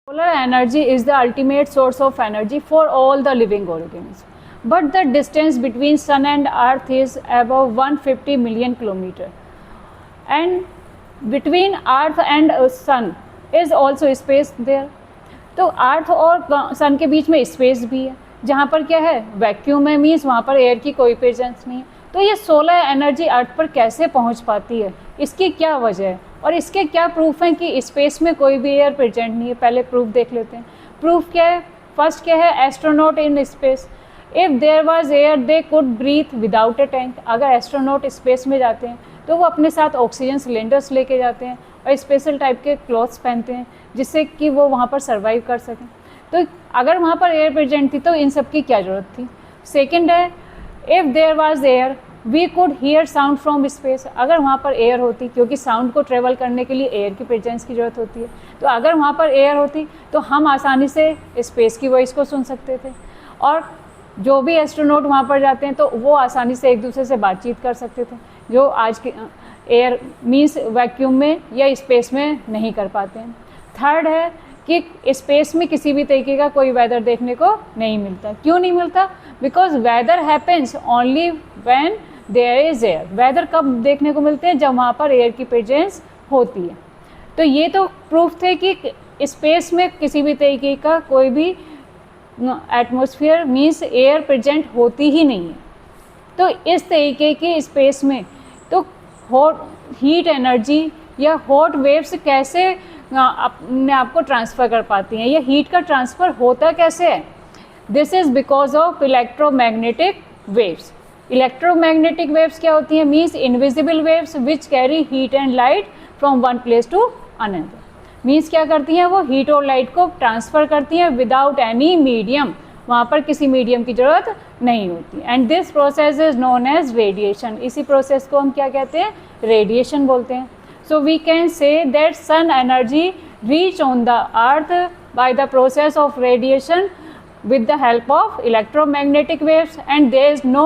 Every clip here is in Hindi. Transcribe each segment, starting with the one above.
Solar energy is the ultimate source of energy for all the living organisms. But the distance between Sun and Earth is above 150 million kilometer. And between Earth and Sun is also space there. तो अर्थ और सन के बीच में स्पेस भी है, जहाँ पर क्या है वैक्यूम है, मीन्स वहाँ पर एयर की कोई प्रेजेंस नहीं है। तो ये सोलर एनर्जी अर्थ पर कैसे पहुँच पाती है, इसकी क्या वजह है और इसके क्या प्रूफ हैं कि स्पेस में कोई भी एयर प्रेजेंट नहीं है। पहले प्रूफ देख लेते हैं। प्रूफ क्या है? फर्स्ट क्या है? Astronaut in space, if there was air they could breathe without a tank. अगर एस्ट्रोनॉट स्पेस में जाते हैं तो वो अपने साथ ऑक्सीजन सिलेंडर्स लेके जाते हैं और स्पेशल टाइप के क्लॉथ्स पहनते हैं जिससे कि वो वहाँ पर सर्वाइव कर सकें। तो अगर वहाँ पर एयर प्रेजेंट थी तो इन सब की क्या ज़रूरत थी। सेकंड है, if there was air we could hear sound from space. अगर वहाँ पर एयर होती, क्योंकि साउंड को ट्रेवल करने के लिए एयर की प्रेजेंस की ज़रूरत होती है, तो अगर वहाँ पर एयर होती तो हम आसानी से स्पेस की वॉइस को सुन सकते थे और जो भी एस्ट्रोनॉट वहाँ पर जाते हैं तो वो आसानी से एक दूसरे से बातचीत कर सकते थे, जो आज के एयर मीन्स वैक्यूम में या स्पेस में नहीं कर पाते हैं। थर्ड है कि स्पेस में किसी भी तरीके का कोई वेदर देखने को नहीं मिलता। क्यों नहीं मिलता? Because weather happens only when there is air. Weather कब देखने को मिलते हैं? जब वहाँ पर एयर की प्रेजेंस होती है। तो ये तो प्रूफ थे कि स्पेस में किसी भी तरीके का कोई भी एटमॉस्फेयर मीन्स एयर प्रेजेंट होती ही नहीं है। तो इस तरीके की स्पेस में तो हॉट हीट एनर्जी या हॉट वेव्स कैसे अपने आप को ट्रांसफ़र कर पाती हैं, या हीट का ट्रांसफ़र होता कैसे है? This is because of electromagnetic waves. Electromagnetic waves क्या होती हैं? Means invisible waves which carry heat and light from one place to another. Means क्या करती हैं? वो हीट और लाइट को ट्रांसफ़र करती हैं विदाउट एनी मीडियम। वहाँ पर किसी मीडियम की ज़रूरत नहीं होती। And this process is known as radiation. इसी प्रोसेस को हम क्या कहते हैं? रेडिएशन बोलते हैं। So we can say that sun energy reach on the earth by the process of radiation with the help of electromagnetic waves and there is no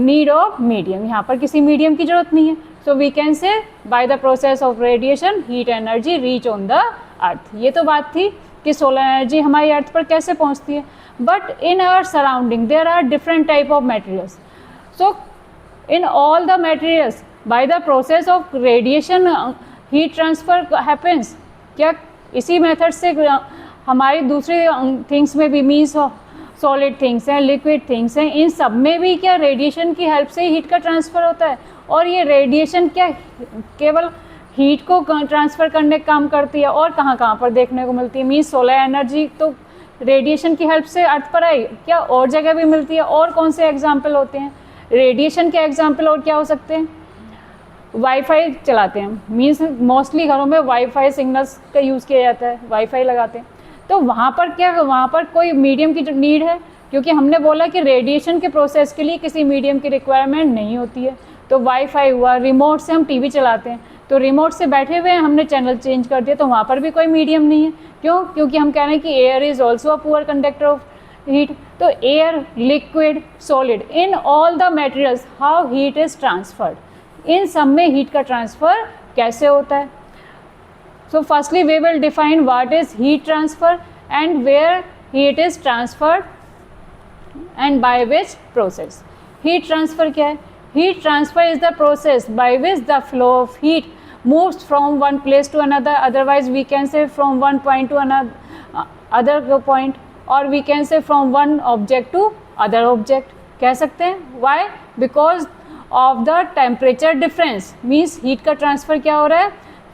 need of medium। यहाँ पर किसी मीडियम की ज़रूरत नहीं है। So we can say by the process of radiation heat energy reach on the earth। ये तो बात थी कि सोलर एनर्जी हमारी अर्थ पर कैसे पहुँचती है। But in our surrounding there are different type of materials। So in all the materials by the process of radiation heat transfer happens। क्या इसी मेथड से हमारी दूसरी थिंग्स में भी मीन्स सॉलिड थिंग्स हैं, लिक्विड थिंग्स हैं, इन सब में भी क्या रेडिएशन की हेल्प से हीट का ट्रांसफ़र होता है। और ये रेडिएशन क्या केवल हीट को ट्रांसफ़र करने का काम करती है और कहाँ कहाँ पर देखने को मिलती है? मीन्स सोलर एनर्जी तो रेडिएशन की हेल्प से अर्थ पर आई, क्या और जगह भी मिलती है? और कौन से एग्जाम्पल होते हैं रेडिएशन के? एग्जाम्पल और क्या हो सकते हैं? वाईफाई चलाते हैं, मीन्स मोस्टली घरों में वाईफाई सिग्नल्स का यूज़ किया जाता है, वाईफाई लगाते हैं। तो वहाँ पर क्या, वहाँ पर कोई मीडियम की नीड है? क्योंकि हमने बोला कि रेडिएशन के प्रोसेस के लिए किसी मीडियम की रिक्वायरमेंट नहीं होती है। तो वाईफाई हुआ, रिमोट से हम टीवी चलाते हैं, तो रिमोट से बैठे हुए हैं, हमने चैनल चेंज कर दिया, तो वहाँ पर भी कोई मीडियम नहीं है। क्यों? क्योंकि हम कह रहे हैं कि air is also a poor conductor of heat. तो air, liquid, solid, in all the materials how heat is transferred, इन सब में हीट का ट्रांसफ़र कैसे होता है। So firstly we will define what is heat transfer and where heat is transferred and by which process. Heat transfer क्या है? Heat transfer is the process by which the flow of heat moves from one place to another, otherwise we can say from one point to other point, और we can say from one object to other object कह सकते हैं। Why? Because of the temperature difference. Means heat का ट्रांसफ़र क्या हो रहा है?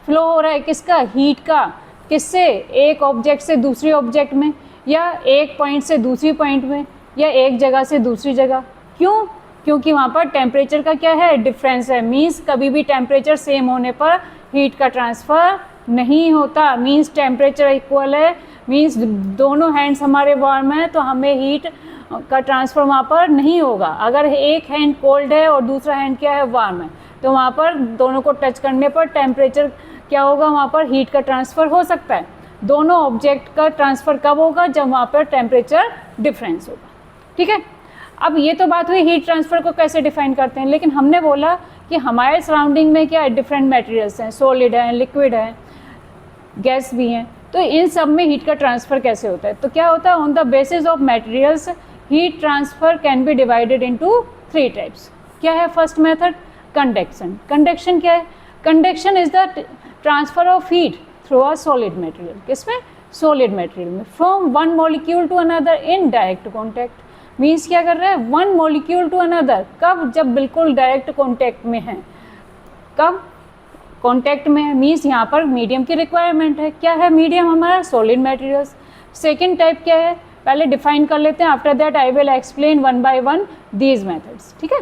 फ्लो हो रहा है किसका? हीट का। किससे? एक ऑब्जेक्ट से दूसरी ऑब्जेक्ट में, या एक पॉइंट से दूसरी पॉइंट में, या एक जगह से दूसरी जगह। क्यों? क्योंकि वहाँ पर टेम्परेचर का क्या है? डिफरेंस है। मीन्स कभी भी टेम्परेचर सेम होने पर हीट का ट्रांसफ़र नहीं होता। मीन्स टेम्परेचर इक्वल है, मीन्स दोनों हैंड्स हमारे वार्म हैं तो हमें हीट का ट्रांसफ़र वहाँ पर नहीं होगा। अगर एक हैंड कोल्ड है और दूसरा हैंड क्या है? वार्म है, तो वहाँ पर दोनों को टच करने पर टेम्परेचर क्या होगा? वहाँ पर हीट का ट्रांसफ़र हो सकता है। दोनों ऑब्जेक्ट का ट्रांसफ़र कब होगा? जब वहाँ पर टेम्परेचर डिफरेंस होगा। ठीक है। अब ये तो बात हुई हीट ट्रांसफ़र को कैसे डिफाइन करते हैं, लेकिन हमने बोला कि हमारे सराउंडिंग में क्या डिफरेंट मटेरियल्स हैं, सॉलिड हैं, लिक्विड हैं, गैस भी हैं। तो इन सब में हीट का ट्रांसफ़र कैसे होता है? तो क्या होता है, on the basis of materials heat transfer can be divided into 3 types. क्या है फर्स्ट मेथड? कंडक्शन। कंडक्शन क्या है? Conduction is the transfer of heat through a solid material. किसमें? सॉलिड मटेरियल में, from one molecule to another in direct contact. Means क्या कर रहा है, वन मॉलिक्यूल टू अनदर। कब? जब बिल्कुल डायरेक्ट कॉन्टैक्ट में है। कब कॉन्टैक्ट में है? मीन्स यहाँ पर मीडियम की रिक्वायरमेंट है। क्या है मीडियम? हमारा सॉलिड मटेरियल्स। सेकेंड टाइप क्या है, पहले डिफाइन कर लेते हैं, after that I will explain one by one these methods. ठीक है।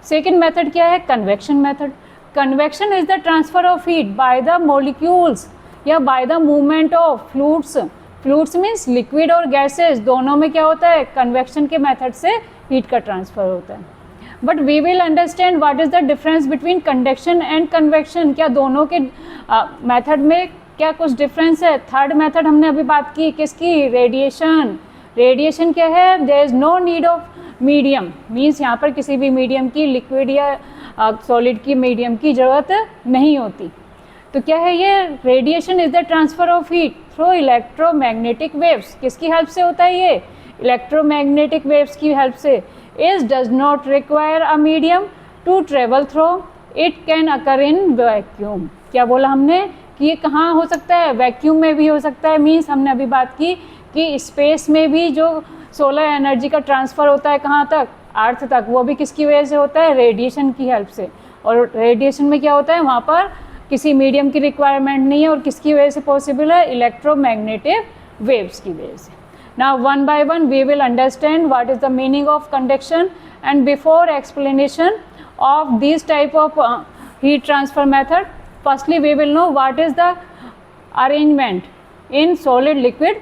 सेकेंड मेथड क्या है? Convection method. Convection is the transfer of heat by the molecules या by the movement of fluids. Fluids means liquid और गैसेस, दोनों में क्या होता है, कन्वेक्शन के मेथड से हीट का ट्रांसफर होता है। But we will understand what is the difference between conduction and convection. क्या दोनों के मेथड में क्या कुछ डिफरेंस है? थर्ड मेथड हमने अभी बात की किसकी? रेडिएशन। रेडिएशन क्या है? There is no need of medium. Means यहाँ पर किसी भी मीडियम की, लिक्विड या सॉलिड की मीडियम की ज़रूरत नहीं होती। तो क्या है ये? Radiation is the transfer of heat through electromagnetic waves. किसकी हेल्प से होता है ये? इलेक्ट्रोमैग्नेटिक वेव्स की हेल्प से। It does not require a medium to travel through. It can occur in vacuum. क्या बोला हमने कि ये कहाँ हो सकता है? वैक्यूम में भी हो सकता है। मीन्स हमने अभी बात की कि स्पेस में भी जो सोलर एनर्जी का ट्रांसफ़र होता है कहाँ तक? अर्थ तक। वो भी किसकी वजह से होता है? रेडिएशन की हेल्प से। और रेडिएशन में क्या होता है, वहाँ पर किसी मीडियम की रिक्वायरमेंट नहीं है। और किसकी वजह से पॉसिबल है? इलेक्ट्रोमैग्नेटिक वेव्स की वजह से। Now one by one we will understand what is the meaning of conduction, and before explanation of these type of heat transfer method, firstly we will know what is the arrangement in solid liquid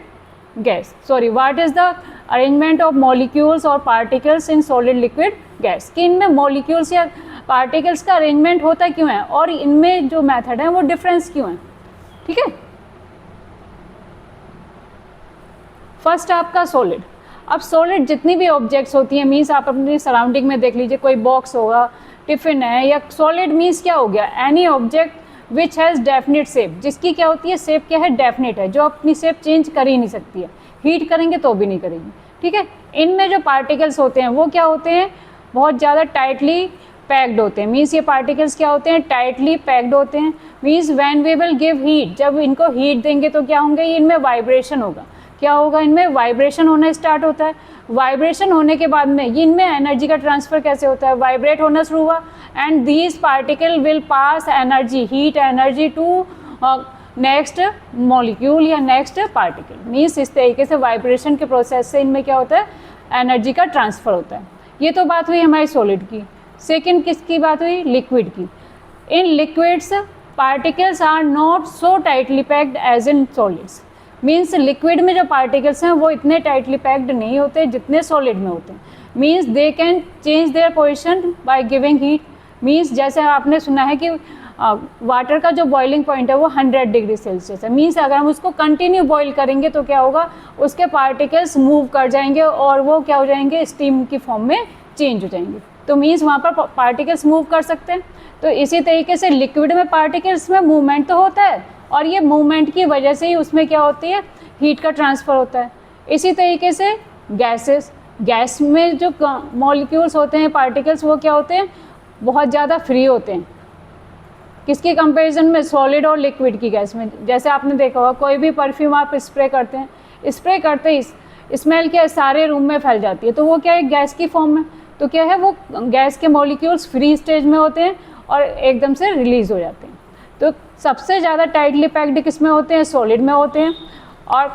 gas. Sorry, what is the arrangement of molecules or particles in solid liquid gas. कि इनमें molecules या particles का arrangement होता क्यों है और इनमें जो method है वो difference क्यों है? ठीक है। फर्स्ट आपका सॉलिड। अब सॉलिड जितनी भी ऑब्जेक्ट्स होती हैं, मीन्स आप अपनी सराउंडिंग में देख लीजिए, कोई बॉक्स होगा, टिफिन है, या सॉलिड मीन्स क्या हो गया? Any object which has definite shape. जिसकी क्या होती है? शेप क्या है? डेफिनेट है, जो अपनी शेप चेंज कर ही नहीं सकती है। हीट करेंगे तो भी नहीं करेगी। ठीक है। इनमें जो पार्टिकल्स होते हैं वो क्या होते हैं? बहुत ज़्यादा टाइटली पैक्ड होते हैं। मीन्स ये पार्टिकल्स क्या होते हैं? टाइटली पैक्ड होते हैं। Means when we will give heat, जब इनको हीट देंगे तो क्या होंगे? इनमें वाइब्रेशन होगा। क्या होगा? इनमें वाइब्रेशन होना स्टार्ट होता है। वाइब्रेशन होने के बाद में इनमें एनर्जी का ट्रांसफ़र कैसे होता है? वाइब्रेट होना शुरू हुआ, and these particle will pass energy, heat energy to next molecule या नेक्स्ट पार्टिकल। मीन्स इस तरीके से वाइब्रेशन के प्रोसेस से इनमें क्या होता है? एनर्जी का ट्रांसफ़र होता है। ये तो बात हुई हमारी सॉलिड की। सेकेंड किसकी बात हुई? लिक्विड की। In liquids particles are not so tightly packed as in solids. Means liquid में जो पार्टिकल्स हैं वो इतने टाइटली पैक्ड नहीं होते जितने सॉलिड में होते हैं। Means they can change their position by giving heat. Means जैसे आपने सुना है कि वाटर का जो बॉइलिंग पॉइंट है वो 100 डिग्री सेल्सियस है। मीन्स अगर हम उसको कंटिन्यू बॉईल करेंगे तो क्या होगा? उसके पार्टिकल्स मूव कर जाएंगे और वो क्या हो जाएंगे? स्टीम की फॉर्म में चेंज हो जाएंगे। तो मीन्स वहाँ पर पार्टिकल्स मूव कर सकते हैं। तो इसी तरीके से लिक्विड में पार्टिकल्स में मूवमेंट तो होता है, और ये मूवमेंट की वजह से ही उसमें क्या होती है? हीट का ट्रांसफ़र होता है। इसी तरीके से गैसेस, गैस में जो मॉलिक्यूल्स होते हैं, पार्टिकल्स, वो क्या होते हैं? बहुत ज़्यादा फ्री होते हैं। किसके कंपैरिजन में? सॉलिड और लिक्विड की गैस में। जैसे आपने देखा होगा कोई भी परफ्यूम आप स्प्रे करते हैं, स्प्रे करते ही स्मेल क्या है? सारे रूम में फैल जाती है। तो वो क्या है? गैस की फॉर्म में। तो क्या है? वो गैस के मॉलिक्यूल्स फ्री स्टेज में होते हैं और एकदम से रिलीज़ हो जाते हैं। तो सबसे ज़्यादा टाइटली पैक्ड किस में होते हैं? सॉलिड में होते हैं। और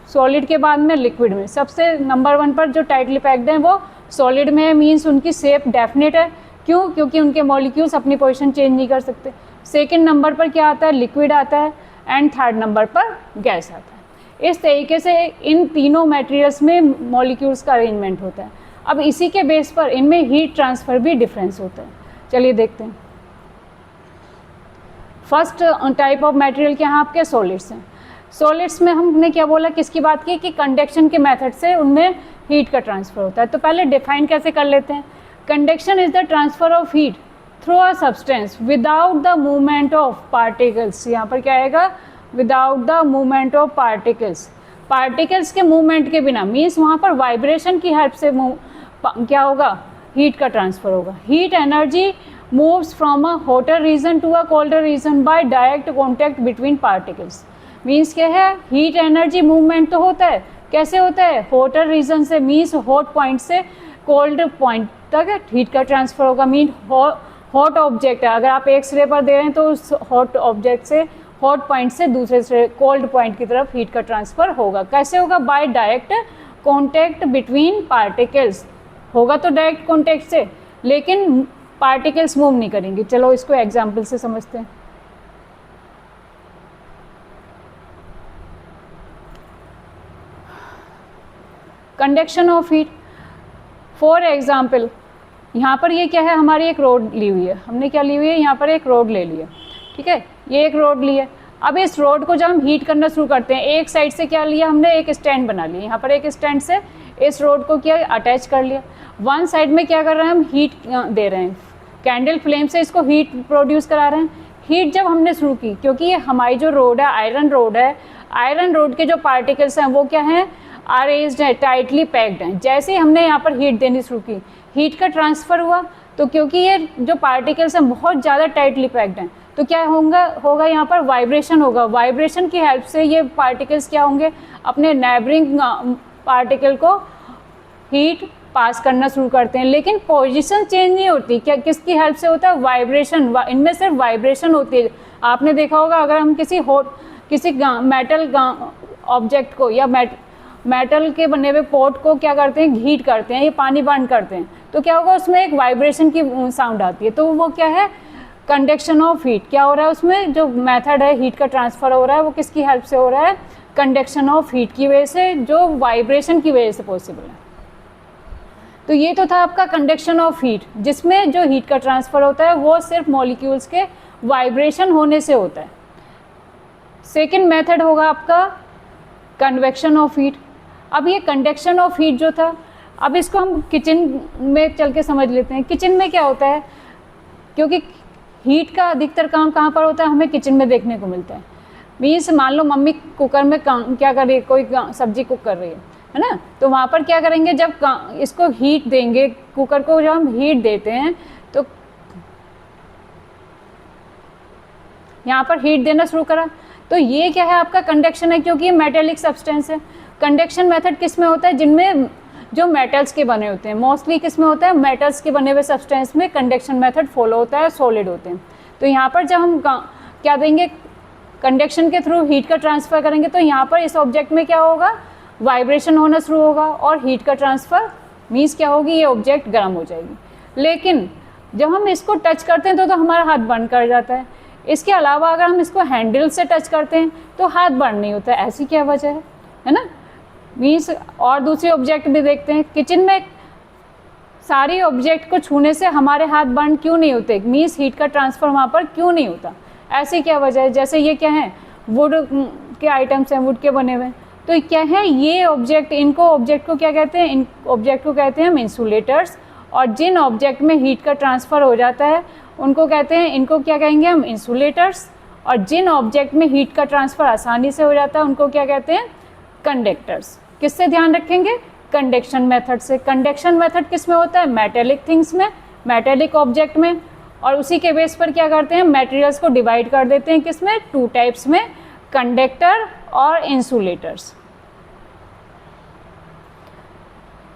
सॉलिड के बाद में लिक्विड में सबसे नंबर 1 पर जो टाइटली पैक्ड हैं वो सॉलिड में है। मीन्स उनकी शेप डेफिनेट है। क्यों? क्योंकि उनके मॉलिक्यूल्स अपनी पोजीशन चेंज नहीं कर सकते। सेकंड नंबर पर क्या आता है? लिक्विड आता है। एंड थर्ड नंबर पर गैस आता है। इस तरीके से इन तीनों मटेरियल्स में मॉलिक्यूल्स का अरेंजमेंट होता है। अब इसी के बेस पर इनमें हीट ट्रांसफ़र भी डिफरेंस होता है। चलिए देखते हैं। फर्स्ट टाइप ऑफ मटेरियल क्या है? आपके सॉलिड्स हैं। सॉलिड्स में हमने क्या बोला? किसकी बात की? कि कंडक्शन के मेथड से उनमें हीट का ट्रांसफ़र होता है। तो पहले डिफाइन कैसे कर लेते हैं। Conduction is the transfer of heat through a substance without the movement of particles. यहाँ पर क्या आएगा? Without the movement of particles, particles के मूवमेंट के बिना, मीन्स वहाँ पर वाइब्रेशन की हेल्प से क्या होगा, हीट का ट्रांसफ़र होगा। Heat energy moves from a hotter region to a colder region by direct contact between particles. Means क्या है, हीट एनर्जी मूवमेंट तो होता है, कैसे होता है, हॉटर रीजन से, मीन्स हॉट पॉइंट से कोल्ड पॉइंट तक हीट का ट्रांसफ़र होगा। मीन हॉट ऑब्जेक्ट है, अगर आप एक सिरे पर दे रहे हैं तो उस हॉट ऑब्जेक्ट से, हॉट पॉइंट से दूसरे सिरे कोल्ड पॉइंट की तरफ हीट का ट्रांसफ़र होगा। कैसे होगा, by direct contact between particles, होगा तो डायरेक्ट कॉन्टैक्ट से, लेकिन पार्टिकल्स मूव नहीं करेंगे। चलो इसको एग्जाम्पल से समझते हैं। Conduction of heat, for example यहाँ पर ये क्या है, हमारी एक रोड ली हुई है, हमने क्या ली हुई है, यहाँ पर एक रोड ले लिया, ठीक है, ये एक रोड ली है। अब इस रोड को जब हम हीट करना शुरू करते हैं, एक साइड से क्या लिया हमने, एक स्टैंड बना लिया, यहाँ पर एक स्टैंड से इस रोड को क्या अटैच कर लिया। वन साइड में क्या कर रहे हैं, हम हीट दे रहे हैं, कैंडल फ्लेम से इसको हीट प्रोड्यूस करा रहे हैं। हीट जब हमने शुरू की, क्योंकि ये हमारी जो रोड है आयरन रोड है, आयरन रोड के जो पार्टिकल्स हैं वो क्या हैं, अरेंज्ड है, टाइटली पैक्ड हैं। जैसे ही हमने यहाँ पर हीट देनी शुरू की, हीट का ट्रांसफ़र हुआ, तो क्योंकि ये जो पार्टिकल्स हैं बहुत ज़्यादा टाइटली पैक्ड हैं, तो क्या होगा यहाँ पर वाइब्रेशन होगा। वाइब्रेशन की हेल्प से ये पार्टिकल्स क्या होंगे, अपने नेबरिंग पार्टिकल को हीट पास करना शुरू करते हैं, लेकिन पोजीशन चेंज नहीं होती। क्या किसकी हेल्प से होता है, वाइब्रेशन, इनमें सिर्फ वाइब्रेशन होती है। आपने देखा होगा अगर हम किसी मेटल ऑब्जेक्ट को या मेटल के बने हुए पॉट को क्या करते हैं, हीट करते हैं, ये पानी बंद करते हैं, तो क्या होगा, उसमें एक वाइब्रेशन की साउंड आती है, तो वो क्या है, कंडक्शन ऑफ हीट। क्या हो रहा है उसमें, जो मेथड है हीट का ट्रांसफ़र हो रहा है वो किसकी हेल्प से हो रहा है, कंडक्शन ऑफ हीट की वजह से, जो वाइब्रेशन की वजह से पॉसिबल है। तो ये तो था आपका कंडक्शन ऑफ हीट, जिसमें जो हीट का ट्रांसफ़र होता है वो सिर्फ मॉलिक्यूल्स के वाइब्रेशन होने से होता है। सेकेंड मेथड होगा आपका कन्वेक्शन ऑफ हीट। अब ये कंडक्शन ऑफ हीट जो था, अब इसको हम किचन में चल के समझ लेते हैं। किचन में क्या होता है, क्योंकि हीट का अधिकतर काम कहाँ पर होता है, हमें किचन में देखने को मिलता है। मीन्स मान लो मम्मी कुकर में क्या कर रही है, कोई सब्जी कुक कर रही है ना, तो वहाँ पर क्या करेंगे, जब इसको हीट देंगे, कुकर को जब हम हीट देते हैं तो यहाँ पर हीट देना शुरू करा, तो ये क्या है, आपका कंडक्शन है, क्योंकि ये मेटेलिक सब्सटेंस है। कंडक्शन मेथड किस में होता है, जिनमें जो मेटल्स के बने होते हैं, मोस्टली किस में होता है, मेटल्स के बने हुए सब्सटेंस में कंडक्शन मेथड फॉलो होता है, सॉलिड होते हैं। तो यहाँ पर जब हम क्या देंगे, कंडक्शन के थ्रू हीट का ट्रांसफ़र करेंगे, तो यहाँ पर इस ऑब्जेक्ट में क्या होगा, वाइब्रेशन होना शुरू होगा और हीट का ट्रांसफ़र मीन्स क्या होगी, ये ऑब्जेक्ट गर्म हो जाएगी। लेकिन जब हम इसको टच करते हैं तो हमारा हाथ बर्न कर जाता है। इसके अलावा अगर हम इसको हैंडल से टच करते हैं तो हाथ बर्न नहीं होता है। ऐसी क्या वजह है ना, मीन्स। और दूसरे ऑब्जेक्ट भी देखते हैं किचन में, सारी ऑब्जेक्ट को छूने से हमारे हाथ बर्न क्यों नहीं होते, मीन्स हीट का ट्रांसफ़र वहाँ पर क्यों नहीं होता, ऐसी क्या वजह है। जैसे ये क्या है, वुड के आइटम्स हैं, वुड के बने हुए, तो क्या है ये ऑब्जेक्ट, ऑब्जेक्ट को क्या कहते हैं, इन ऑब्जेक्ट को कहते हैं हम इंसुलेटर्स। और जिन ऑब्जेक्ट में हीट का ट्रांसफ़र हो जाता है उनको कहते हैं, इनको क्या कहेंगे हम, इंसुलेटर्स। और जिन ऑब्जेक्ट में हीट का ट्रांसफ़र आसानी से हो जाता है उनको क्या कहते हैं, कंडक्टर्स। किससे ध्यान रखेंगे, कंडक्शन मेथड से। कंडक्शन मेथड किस में होता है, मेटेलिक थिंग्स में, मेटेलिक ऑब्जेक्ट में। और उसी के बेस पर क्या करते हैं, मटेरियल्स को डिवाइड कर देते हैं, किस में, टू टाइप्स में, कंडक्टर और इंसुलेटर्स।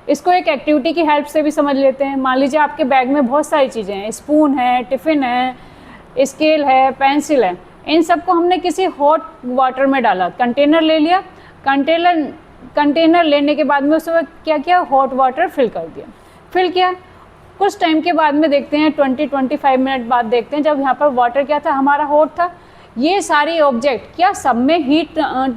इसको एक एक्टिविटी की हेल्प से भी समझ लेते हैं। मान लीजिए आपके बैग में बहुत सारी चीज़ें हैं, स्पून है, टिफ़िन है, स्केल है, पेंसिल है, इन सबको हमने किसी हॉट वाटर में डाला, कंटेनर ले लिया, कंटेनर लेने के बाद में उसमें क्या किया, हॉट वाटर फिल कर दिया, फिल किया। कुछ टाइम के बाद में देखते हैं, 20-25 मिनट बाद देखते हैं, जब यहाँ पर वाटर क्या था, हमारा हॉट था। ये सारी ऑब्जेक्ट क्या सब में हीट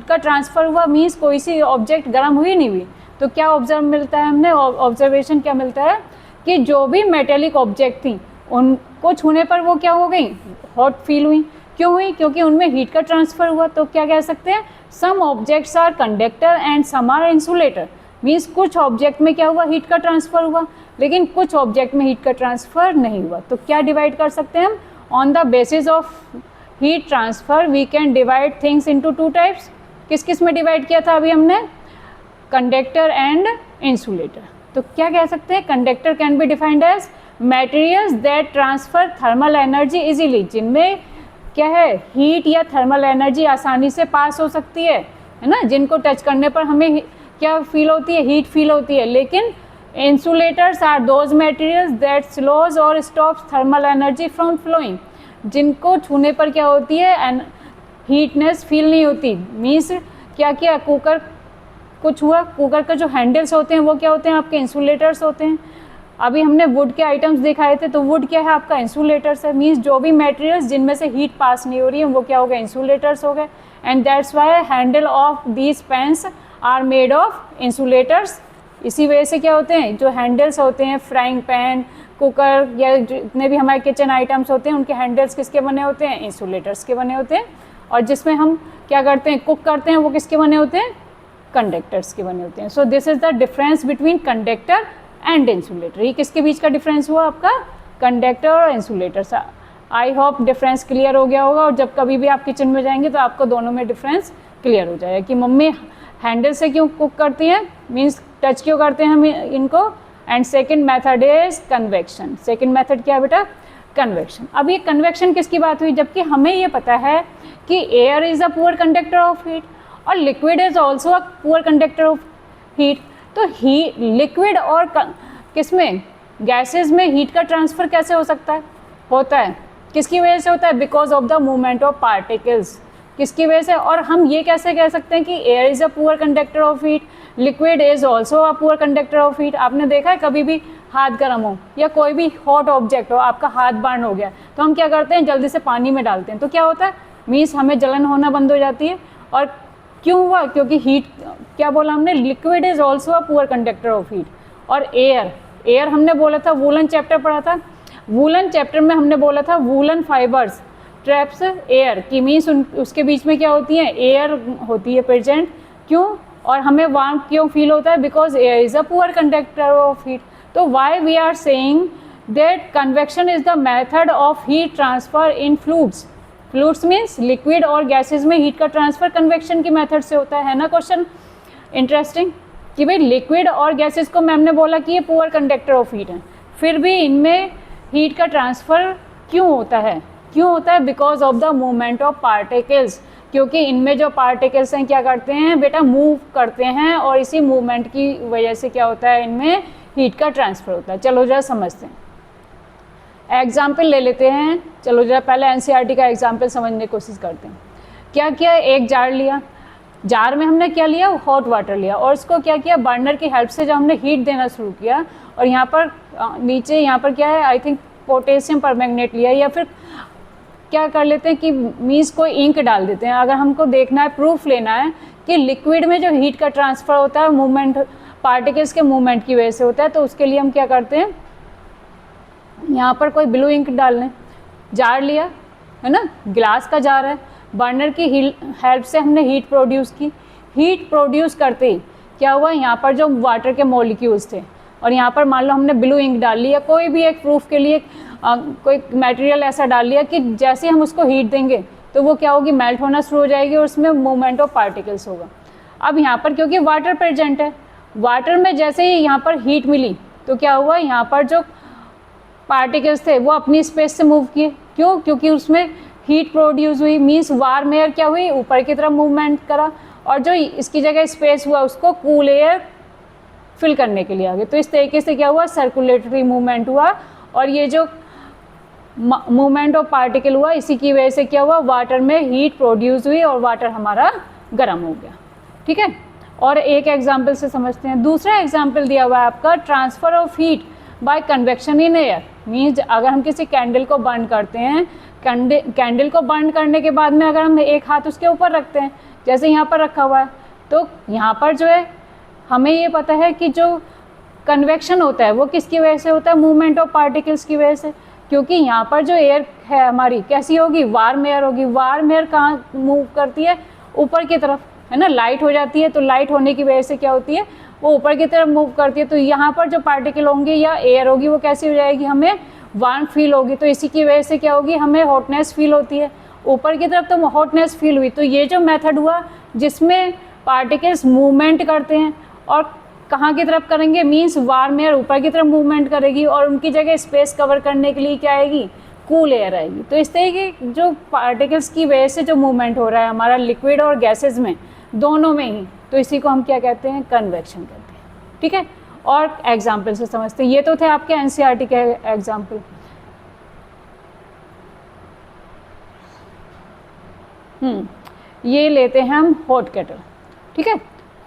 का ट्रांसफ़र हुआ, मीन्स कोई सी ऑब्जेक्ट गर्म हुई नहीं हुई। तो क्या ऑब्जर्व मिलता है, हमने ऑब्जर्वेशन क्या मिलता है कि जो भी मेटेलिक ऑब्जेक्ट थी उनको छूने पर वो क्या हो गई, हॉट फील हुई। क्यों हुई, क्योंकि उनमें हीट का ट्रांसफ़र हुआ। तो क्या कह सकते हैं, some objects are conductor and some are insulator. Means कुछ ऑब्जेक्ट में क्या हुआ, हीट का ट्रांसफ़र हुआ, लेकिन कुछ ऑब्जेक्ट में हीट का ट्रांसफ़र नहीं हुआ। तो क्या डिवाइड कर सकते हैं हम, on the basis of heat transfer we can divide things into two types. किस किस में डिवाइड किया था अभी हमने? Conductor and insulator. तो क्या कह सकते हैं? Conductor can be defined as materials that transfer thermal energy easily, जिनमें क्या है, हीट या थर्मल एनर्जी आसानी से पास हो सकती है ना, जिनको टच करने पर हमें क्या फील होती है? हीट फील होती है। लेकिन insulators are those materials that slows और stops thermal energy from flowing, जिनको छूने पर क्या होती है? हीटनेस फील नहीं होती। मीन्स क्या किया, कुकर कुछ हुआ, कुकर का जो हैंडल्स होते हैं वो क्या होते हैं? आपके इंसुलेटर्स होते हैं। अभी हमने वुड के आइटम्स दिखाए थे, तो वुड क्या है? आपका इंसुलेटर्स है। मीन्स जो भी मटेरियल्स जिनमें से हीट पास नहीं हो रही है वो क्या हो गए? इंसुलेटर्स हो गए। And that's why handle of these pens are made of insulators. इसी वजह से क्या होते हैं, जो हैंडल्स होते हैं फ्राइंग पैन, कुकर या जितने भी हमारे किचन आइटम्स होते हैं, उनके हैंडल्स किसके बने होते हैं? इंसुलेटर्स के बने होते हैं। और जिसमें हम क्या करते हैं, कुक करते हैं, वो किसके बने होते हैं? कंडक्टर्स के बने होते हैं। So this is the difference between conductor and insulator. ये किसके बीच का डिफरेंस हुआ? आपका कंडक्टर और insulator. I hope difference clear हो गया होगा, और जब कभी भी आप किचन में जाएंगे तो आपको दोनों में डिफरेंस क्लियर हो जाएगा कि मम्मी हैंडल से क्यों कुक करती हैं, मीन्स टच क्यों करते हैं हम इनको। And second method is convection. Second method क्या है बेटा? कन्वेक्शन। अब ये कन्वेक्शन किसकी बात हुई? जबकि हमें ये पता है कि air is a poor conductor of heat और liquid is also a poor conductor of heat. तो लिक्विड और किसमें? गैसेज में हीट का ट्रांसफ़र कैसे हो सकता है? होता है। किसकी वजह से होता है? Because of the movement of particles. किसकी वजह से? और हम ये कैसे कह सकते हैं कि air is a poor conductor of heat, liquid is also a poor conductor of heat? आपने देखा है कभी भी हाथ गर्म हो या कोई भी हॉट ऑब्जेक्ट हो, आपका हाथ बर्न हो गया, तो हम क्या करते हैं? जल्दी से पानी में डालते हैं। तो क्या होता है? मीन्स हमें जलन होना बंद हो जाती है। और क्यों हुआ? क्योंकि हीट, क्या बोला हमने? Liquid is also a poor conductor of heat. और एयर हमने बोला था, वूलन चैप्टर पढ़ा था, वूलन चैप्टर में हमने बोला था वूलन फाइबर्स ट्रैप्स एयर की, मीन्स उसके बीच में क्या होती है? एयर होती है प्रेजेंट। क्यों? और हमें वार्म क्यों फील होता है? Because air is a poor conductor of heat. तो why we are saying that convection is the method of heat transfer in fluids. Fluids means liquid और गैसेज में हीट का ट्रांसफर कन्वेक्शन की मेथड से होता है ना। क्वेश्चन इंटरेस्टिंग कि भाई लिक्विड और गैसेज को मैम ने बोला कि ये पुअर कंडक्टर ऑफ हीट है, फिर भी इनमें हीट का ट्रांसफ़र क्यों होता है? क्यों होता है? Because of the movement of particles. क्योंकि इनमें जो पार्टिकल्स हैं क्या करते हैं बेटा? मूव करते हैं, और इसी मूवमेंट की वजह से क्या होता है? इनमें हीट का ट्रांसफ़र होता है। चलो जरा समझते हैं, एग्जाम्पल ले लेते हैं। चलो जरा पहले एनसीईआरटी का एग्जाम्पल समझने की कोशिश करते हैं। क्या किया? एक जार लिया, जार में हमने क्या लिया? हॉट वाटर लिया, और इसको क्या किया? बर्नर की हेल्प से जब हमने हीट देना शुरू किया, और यहाँ पर नीचे यहाँ पर क्या है? आई थिंक पोटेशियम परमैंगनेट लिया, या फिर क्या कर लेते हैं कि मीन्स कोई इंक डाल देते हैं। अगर हमको देखना है, प्रूफ लेना है कि लिक्विड में जो हीट का ट्रांसफ़र होता है मूवमेंट, पार्टिकल्स के मूवमेंट की वजह से होता है, तो उसके लिए हम क्या करते हैं? यहाँ पर कोई ब्लू इंक डाल लें। जार लिया है ना, ग्लास का जार है, बर्नर की हेल्प से हमने हीट प्रोड्यूस की। हीट प्रोड्यूस करते ही क्या हुआ? यहाँ पर जो वाटर के मॉलिक्यूल्स थे, और यहाँ पर मान लो हमने ब्लू इंक डाल लिया, कोई भी एक प्रूफ के लिए कोई मटेरियल ऐसा डाल लिया कि जैसे हम उसको हीट देंगे तो वो क्या होगी? मेल्ट होना शुरू हो जाएगी, और उसमें मूवमेंट ऑफ पार्टिकल्स होगा। अब यहाँ पर क्योंकि वाटर प्रेजेंट है, वाटर में जैसे ही यहाँ पर हीट मिली तो क्या हुआ? यहाँ पर जो पार्टिकल्स थे वो अपनी स्पेस से मूव किए। क्यों? क्योंकि उसमें हीट प्रोड्यूस हुई, मीन्स वार्म एयर क्या हुई? ऊपर की तरफ मूवमेंट करा, और जो इसकी जगह स्पेस हुआ उसको कूल एयर फिल करने के लिए आ गए। तो इस तरीके से क्या हुआ? सर्कुलेटरी मूवमेंट हुआ, और ये जो मूवमेंट ऑफ पार्टिकल हुआ, इसी की वजह से क्या हुआ? वाटर में हीट प्रोड्यूस हुई और वाटर हमारा गर्म हो गया। ठीक है, और एक एग्जाम्पल से समझते हैं। दूसरा एग्जाम्पल दिया हुआ है आपका, transfer of heat bye convection in air. Means अगर हम किसी कैंडल को बर्न करते हैं, कैंडल को बर्न करने के बाद में अगर हम एक हाथ उसके ऊपर रखते हैं, जैसे यहाँ पर रखा हुआ है, तो यहाँ पर जो है हमें ये पता है कि जो कन्वेक्शन होता है वो किसकी वजह से होता है? मूवमेंट ऑफ पार्टिकल्स की वजह से। क्योंकि यहाँ पर जो एयर है हमारी कैसी होगी? वार्म एयर होगी। वार्म एयर कहाँ मूव करती है? ऊपर की तरफ, है ना। लाइट हो जाती है, तो लाइट होने की वजह से क्या होती है? वो ऊपर की तरफ मूव करती है। तो यहाँ पर जो पार्टिकल होंगे या एयर होगी वो कैसी हो जाएगी? हमें वार्म फील होगी। तो इसी की वजह से क्या होगी? हमें हॉटनेस फील होती है। ऊपर की तरफ तो हॉटनेस फील हुई, तो ये जो मेथड हुआ जिसमें पार्टिकल्स मूवमेंट करते हैं और कहाँ की तरफ करेंगे, मीन्स वार्म एयर ऊपर की तरफ मूवमेंट करेगी और उनकी जगह स्पेस कवर करने के लिए क्या आएगी, कूल एयर आएगी। तो इस तरह के जो पार्टिकल्स की वजह से जो मूवमेंट हो रहा है हमारा लिक्विड और गैसेज में, दोनों में ही, तो इसी को हम क्या कहते हैं, कन्वेक्शन कहते हैं। ठीक है, और एग्जाम्पल से समझते हैं। ये तो थे आपके एनसीईआरटी के एग्जाम्पल। ये लेते हैं हम हॉट केटल। ठीक है,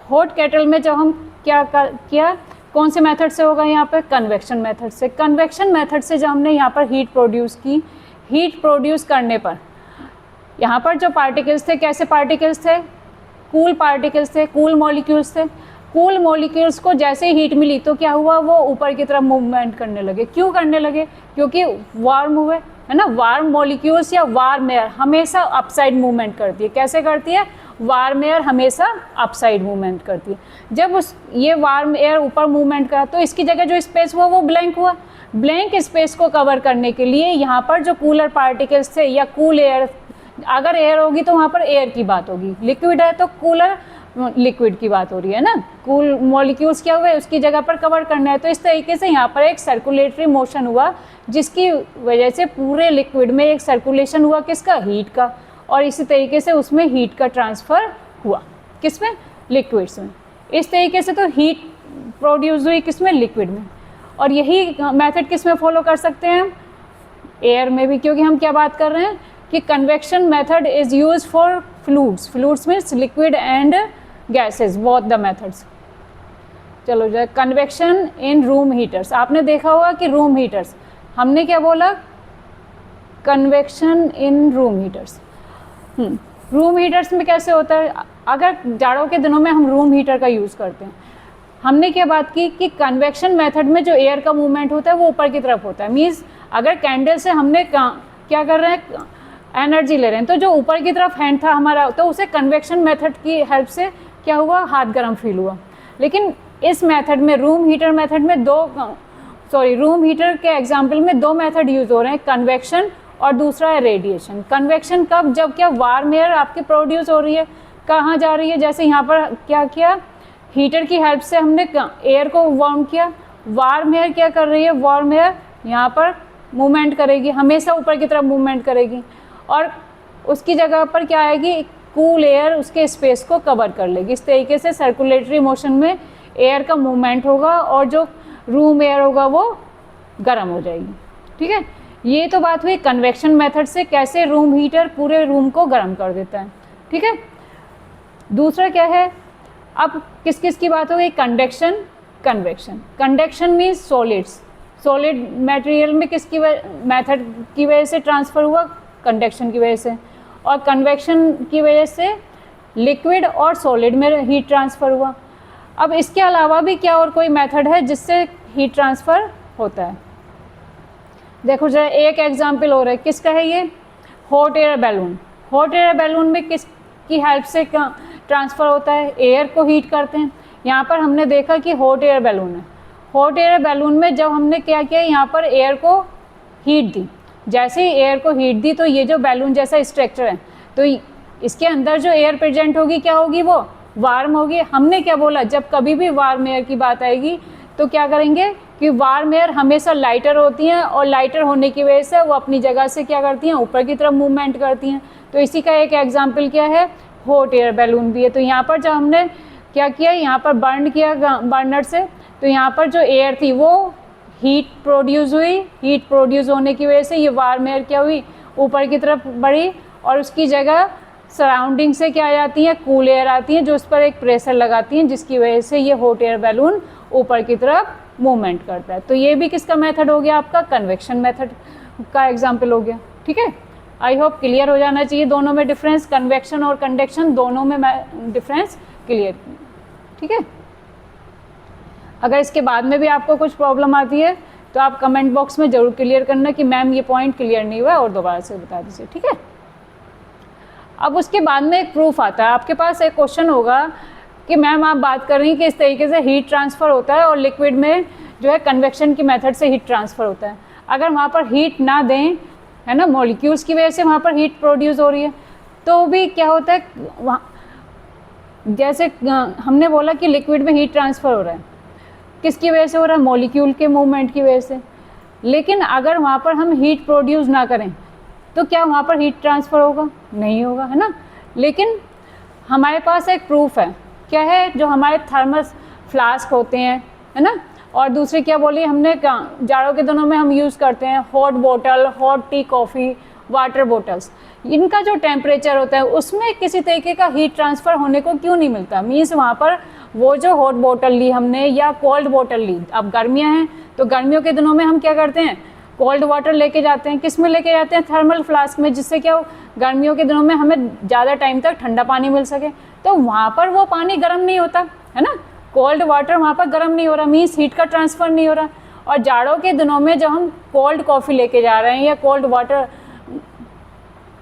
हॉट केटल में जब हम किया कौन से मेथड से होगा, यहाँ पर कन्वेक्शन मेथड से। कन्वेक्शन मेथड से जब हमने यहाँ पर हीट प्रोड्यूस की, हीट प्रोड्यूस करने पर यहाँ पर जो पार्टिकल्स थे, कैसे पार्टिकल्स थे, कूल पार्टिकल्स थे, कूल मॉलिक्यूल्स थे। कूल मॉलिक्यूल्स को जैसे ही हीट मिली तो क्या हुआ, वो ऊपर की तरफ मूवमेंट करने लगे। क्यों करने लगे, क्योंकि वार्म हुए, है ना। वार्म मॉलिक्यूल्स या वार्म एयर हमेशा अपसाइड मूवमेंट करती है। कैसे करती है, वार्म एयर हमेशा अपसाइड मूवमेंट करती है। जब ये वार्म एयर ऊपर मूवमेंट करा तो इसकी जगह जो स्पेस हुआ वो ब्लैंक हुआ। ब्लैंक स्पेस को कवर करने के लिए यहाँ पर जो कूलर पार्टिकल्स थे या कूल एयर, अगर एयर होगी तो वहाँ पर एयर की बात होगी, लिक्विड है तो कूलर लिक्विड की बात हो रही है ना। कूल मॉलिक्यूल्स क्या हुए, उसकी जगह पर कवर करना है। तो इस तरीके से यहाँ पर एक सर्कुलेटरी मोशन हुआ जिसकी वजह से पूरे लिक्विड में एक सर्कुलेशन हुआ, किसका, हीट का, और इसी तरीके से उसमें हीट का ट्रांसफ़र हुआ, किसमें, लिक्विड्स में। इस तरीके से तो हीट प्रोड्यूस हुई किसमें, लिक्विड में। और यही मेथड किस में फॉलो कर सकते हैं हम, एयर में भी, क्योंकि हम क्या बात कर रहे हैं कि convection method is use for fluids. Fluids means liquid and gases, both the methods. चलो जो कन्वेक्शन इन रूम हीटर्स, आपने देखा होगा कि रूम हीटर्स, हमने क्या बोला, convection in room heaters. Room heaters में कैसे होता है, अगर जाड़ों के दिनों में हम रूम हीटर का यूज़ करते हैं, हमने क्या बात की कि कन्वेक्शन मेथड में जो एयर का मूवमेंट होता है वो ऊपर की तरफ होता है। मीन्स अगर कैंडल से हमने क्या कर रहे हैं, एनर्जी ले रहे हैं, तो जो ऊपर की तरफ हैंड था हमारा, तो उसे कन्वेक्शन मेथड की हेल्प से क्या हुआ, हाथ गर्म फील हुआ। लेकिन इस मेथड में, रूम हीटर मेथड में रूम हीटर के एग्जाम्पल में दो मेथड यूज़ हो रहे हैं, कन्वेक्शन और दूसरा है रेडिएशन। कन्वेक्शन कब, जब क्या वार्म एयर आपकी प्रोड्यूस हो रही है, कहाँ जा रही है, जैसे यहाँ पर क्या किया, हीटर की हेल्प से हमने एयर को वार्म किया। वार्म एयर क्या कर रही है, वार्म एयर यहाँ पर मूवमेंट करेगी, हमेशा ऊपर की तरफ मूवमेंट करेगी, और उसकी जगह पर क्या आएगी, कूल एयर उसके स्पेस को कवर कर लेगी। इस तरीके से सर्कुलेटरी मोशन में एयर का मूवमेंट होगा और जो रूम एयर होगा वो गर्म हो जाएगी। ठीक है, ये तो बात हुई कन्वेक्शन मेथड से, कैसे रूम हीटर पूरे रूम को गर्म कर देता है। ठीक है, दूसरा क्या है, अब किस किस की बात हो गई, conduction, convection. Conduction means solids, solid material में किसकी मेथड की वजह से ट्रांसफ़र हुआ, कंडक्शन की वजह से, और कन्वेक्शन की वजह से लिक्विड और सॉलिड में हीट ट्रांसफ़र हुआ। अब इसके अलावा भी क्या और कोई मेथड है जिससे हीट ट्रांसफ़र होता है, देखो जरा एक एग्जाम्पल हो रहा है, किसका है ये, hot air balloon. Hot air balloon में किसकी हेल्प से ट्रांसफ़र होता है, एयर को हीट करते हैं। यहाँ पर हमने देखा कि हॉट एयर बैलून है। हॉट एयर बैलून में जब हमने क्या किया, यहाँ पर एयर को हीट दी, जैसे ही एयर को हीट दी तो ये जो बैलून जैसा स्ट्रक्चर है, तो इसके अंदर जो एयर प्रेजेंट होगी क्या होगी, वो वार्म होगी। हमने क्या बोला, जब कभी भी वार्म एयर की बात आएगी तो क्या करेंगे कि वार्म एयर हमेशा लाइटर होती हैं, और लाइटर होने की वजह से वो अपनी जगह से क्या करती हैं, ऊपर की तरफ मूवमेंट करती हैं। तो इसी का एक एग्जाम्पल क्या है, हॉट एयर बैलून भी है। तो यहाँ पर जब हमने क्या किया, यहाँ पर बर्न किया बर्नर से, तो यहाँ पर जो एयर थी वो हीट प्रोड्यूस हुई। हीट प्रोड्यूस होने की वजह से ये वार्म एयर क्या हुई, ऊपर की तरफ बढ़ी, और उसकी जगह सराउंडिंग से क्या आ जाती हैं, कूल एयर आती हैं, जो उस पर एक प्रेशर लगाती हैं, जिसकी वजह से ये हॉट एयर बैलून ऊपर की तरफ मूवमेंट करता है। तो ये भी किसका मेथड हो गया, आपका कन्वेक्शन मेथड का एग्जाम्पल हो गया। ठीक है, आई होप क्लियर हो जाना चाहिए दोनों में डिफरेंस, कन्वेक्शन और कंडक्शन दोनों में डिफरेंस क्लियर। ठीक है, अगर इसके बाद में भी आपको कुछ प्रॉब्लम आती है तो आप कमेंट बॉक्स में ज़रूर क्लियर करना कि मैम ये पॉइंट क्लियर नहीं हुआ, और दोबारा से बता दीजिए। ठीक है, अब उसके बाद में एक प्रूफ आता है। आपके पास एक क्वेश्चन होगा कि मैम आप बात कर रही हैं कि इस तरीके से हीट ट्रांसफ़र होता है और लिक्विड में जो है कन्वेक्शन की मेथड से हीट ट्रांसफ़र होता है। अगर वहाँ पर हीट ना दें, है ना, मॉलिक्यूल्स की वजह से वहाँ पर हीट प्रोड्यूस हो रही है। तो भी क्या होता है वहाँ, जैसे हमने बोला कि लिक्विड में हीट ट्रांसफ़र हो रहा है, किसकी वजह से हो रहा है, मॉलिक्यूल के मूवमेंट की वजह से। लेकिन अगर वहाँ पर हम हीट प्रोड्यूस ना करें तो क्या वहाँ पर हीट ट्रांसफ़र होगा, नहीं होगा, है ना। लेकिन हमारे पास एक प्रूफ है, क्या है, जो हमारे थर्मस फ्लास्क होते हैं, है ना, और दूसरे क्या बोली हमने, जाड़ों के दिनों में हम यूज़ करते हैं हॉट बोतल, hot tea coffee, water bottles, इनका जो टेम्परेचर होता है उसमें किसी तरीके का हीट ट्रांसफ़र होने को क्यों नहीं मिलता। मीन्स वहाँ पर वो जो हॉट बोतल ली हमने या कोल्ड बोतल ली, अब गर्मियाँ हैं तो गर्मियों के दिनों में हम क्या करते हैं, कोल्ड वाटर लेके जाते हैं, किस में लेके जाते हैं, थर्मल फ्लास्क में, जिससे क्या हो गर्मियों के दिनों में हमें ज़्यादा टाइम तक ठंडा पानी मिल सके। तो वहाँ पर वो पानी गर्म नहीं होता, है ना, कोल्ड वाटर वहाँ पर गर्म नहीं हो रहा, मीन्स हीट का ट्रांसफ़र नहीं हो रहा। और जाड़ों के दिनों में जब हम कोल्ड कॉफ़ी लेके जा रहे हैं या कोल्ड वाटर,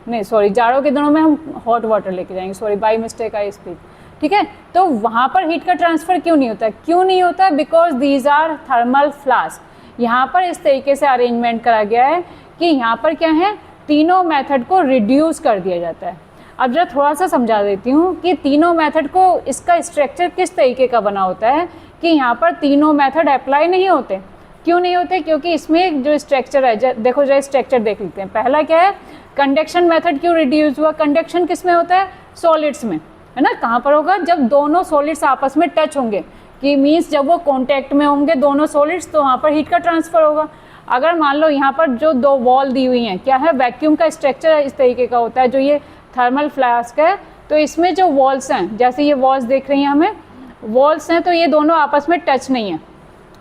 नहीं सॉरी, जाड़ों के दिनों में हम हॉट वाटर लेके जाएंगे, sorry by mistake I speak, ठीक है। तो वहाँ पर हीट का ट्रांसफ़र क्यों नहीं होता, क्यों नहीं होता, because these are thermal flask. यहाँ पर इस तरीके से अरेंजमेंट करा गया है कि यहाँ पर क्या है, तीनों मेथड को रिड्यूस कर दिया जाता है। अब जरा थोड़ा सा समझा देती हूँ कि तीनों मेथड को, इसका स्ट्रक्चर किस तरीके का बना होता है, कि यहाँ पर तीनों मेथड अप्लाई नहीं होते। क्यों नहीं होते, क्योंकि इसमें जो स्ट्रक्चर है, देखो जरा स्ट्रक्चर देख लेते हैं। पहला क्या है, कंडक्शन मेथड क्यों रिड्यूस हुआ, कंडक्शन किस में होता है, सॉलिड्स में, है ना। कहाँ पर होगा, जब दोनों सॉलिड्स आपस में टच होंगे, कि मीन्स जब वो कॉन्टैक्ट में होंगे दोनों सॉलिड्स, तो वहाँ पर हीट का ट्रांसफ़र होगा। अगर मान लो यहाँ पर जो दो वॉल दी हुई हैं, क्या है, वैक्यूम का स्ट्रक्चर इस तरीके का होता है, जो ये थर्मल फ्लास्क है, तो इसमें जो वॉल्स हैं, जैसे ये वॉल्स देख रही हैं हमें, वॉल्स हैं, तो ये दोनों आपस में टच नहीं है,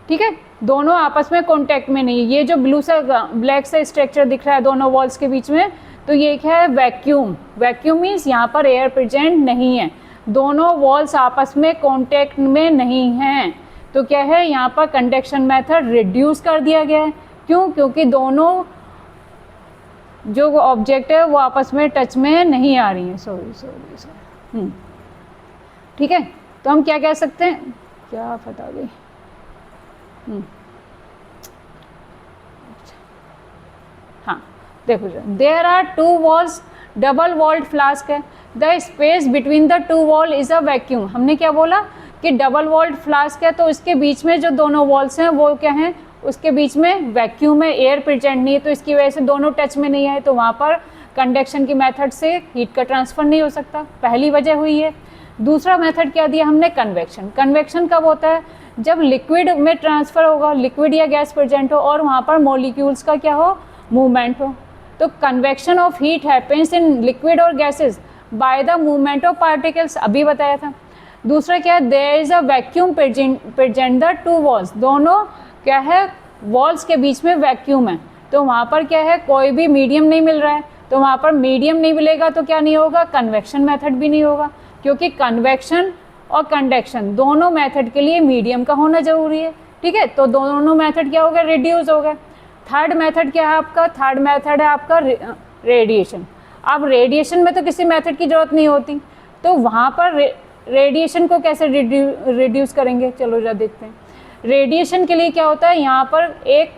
ठीक है, दोनों आपस में कॉन्टैक्ट में नहीं है। ये जो ब्लू सा ब्लैक सा स्ट्रक्चर दिख रहा है दोनों वॉल्स के बीच में, तो ये क्या है, वैक्यूम। वैक्यूम मीन्स यहाँ पर एयर प्रेजेंट नहीं है, दोनों वॉल्स आपस में कॉन्टैक्ट में नहीं हैं। तो क्या है, यहाँ पर कंडक्शन मेथड रिड्यूस कर दिया गया है। क्यों, क्योंकि दोनों जो ऑब्जेक्ट है वो आपस में टच में नहीं आ रही हैं, सॉरी, ठीक है। तो हम क्या कह सकते हैं, क्या पता गई, हाँ देखो, there are two walls, double walled flask है, the space between the two wall is a vacuum. हमने क्या बोला कि डबल वॉल्ड फ्लास्क है, तो इसके बीच में जो दोनों वॉल्स हैं वो क्या हैं, उसके बीच में वैक्यूम है, एयर प्रेजेंट नहीं है, तो इसकी वजह से दोनों टच में नहीं आए, तो वहाँ पर कंडक्शन की मेथड से हीट का ट्रांसफ़र नहीं हो सकता, पहली वजह हुई है। दूसरा मेथड क्या दिया हमने, कन्वेक्शन। कन्वेक्शन कब होता है, जब लिक्विड में ट्रांसफ़र होगा, लिक्विड या गैस प्रेजेंट हो और वहाँ पर मॉलिक्यूल्स का क्या हो, मूवमेंट हो। तो convection of heat happens in liquid और gases by the movement of particles, अभी बताया था। दूसरा क्या है, there is a vacuum present the two walls, दोनों क्या है, वॉल्स के बीच में वैक्यूम है, तो वहाँ पर क्या है, कोई भी मीडियम नहीं मिल रहा है, तो वहाँ पर मीडियम नहीं मिलेगा तो क्या नहीं होगा, कन्वेक्शन मेथड भी नहीं होगा, क्योंकि कन्वेक्शन और कंडक्शन दोनों मेथड के लिए मीडियम का होना जरूरी है, ठीक है। तो दोनों मेथड क्या हो गए, रिड्यूस हो गए। थर्ड मेथड क्या है आपका, थर्ड मेथड है आपका रेडिएशन। अब रेडिएशन में तो किसी मेथड की ज़रूरत नहीं होती, तो वहाँ पर रेडिएशन को कैसे रिड्यूस करेंगे, चलो जरा देखते हैं। रेडिएशन के लिए क्या होता है, यहाँ पर एक